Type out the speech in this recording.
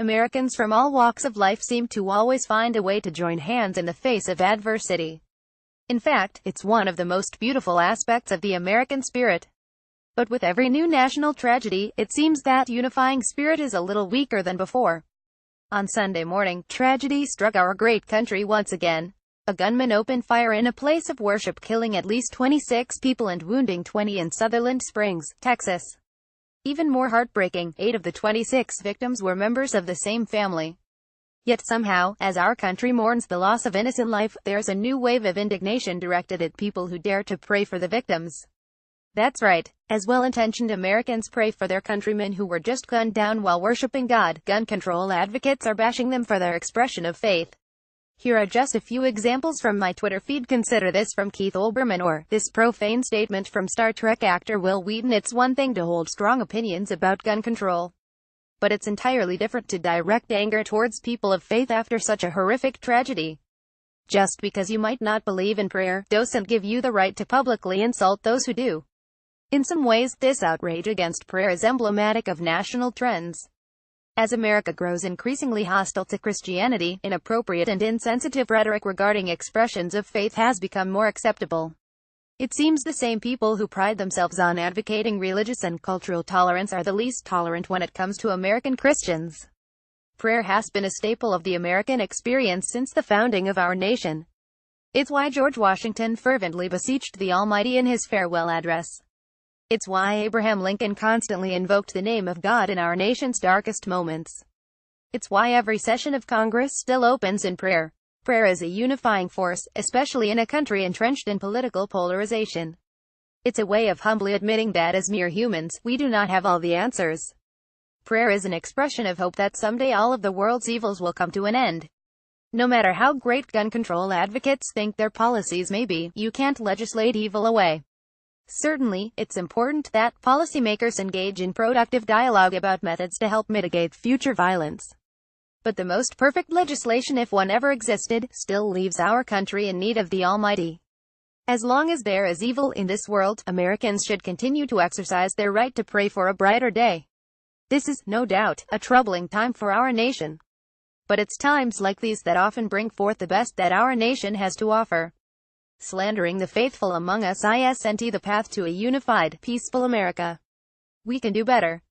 Americans from all walks of life seem to always find a way to join hands in the face of adversity. In fact, it's one of the most beautiful aspects of the American spirit. But with every new national tragedy, it seems that unifying spirit is a little weaker than before. On Sunday morning, tragedy struck our great country once again. A gunman opened fire in a place of worship, killing at least 26 people and wounding 20 in Sutherland Springs, Texas. Even more heartbreaking, 8 of the 26 victims were members of the same family. Yet somehow, as our country mourns the loss of innocent life, there's a new wave of indignation directed at people who dare to pray for the victims. That's right. As well-intentioned Americans pray for their countrymen who were just gunned down while worshiping God, gun control advocates are bashing them for their expression of faith. Here are just a few examples from my Twitter feed. Consider this from Keith Olbermann, or this profane statement from Star Trek actor Will Wheaton. It's one thing to hold strong opinions about gun control, but it's entirely different to direct anger towards people of faith after such a horrific tragedy. Just because you might not believe in prayer, doesn't give you the right to publicly insult those who do. In some ways, this outrage against prayer is emblematic of national trends. As America grows increasingly hostile to Christianity, inappropriate and insensitive rhetoric regarding expressions of faith has become more acceptable. It seems the same people who pride themselves on advocating religious and cultural tolerance are the least tolerant when it comes to American Christians. Prayer has been a staple of the American experience since the founding of our nation. It's why George Washington fervently beseeched the Almighty in his farewell address. It's why Abraham Lincoln constantly invoked the name of God in our nation's darkest moments. It's why every session of Congress still opens in prayer. Prayer is a unifying force, especially in a country entrenched in political polarization. It's a way of humbly admitting that as mere humans, we do not have all the answers. Prayer is an expression of hope that someday all of the world's evils will come to an end. No matter how great gun control advocates think their policies may be, you can't legislate evil away. Certainly, it's important that policymakers engage in productive dialogue about methods to help mitigate future violence. But the most perfect legislation, if one ever existed, still leaves our country in need of the Almighty. As long as there is evil in this world, Americans should continue to exercise their right to pray for a brighter day. This is, no doubt, a troubling time for our nation. But it's times like these that often bring forth the best that our nation has to offer. Slandering the faithful among us isn't the path to a unified, peaceful America. We can do better.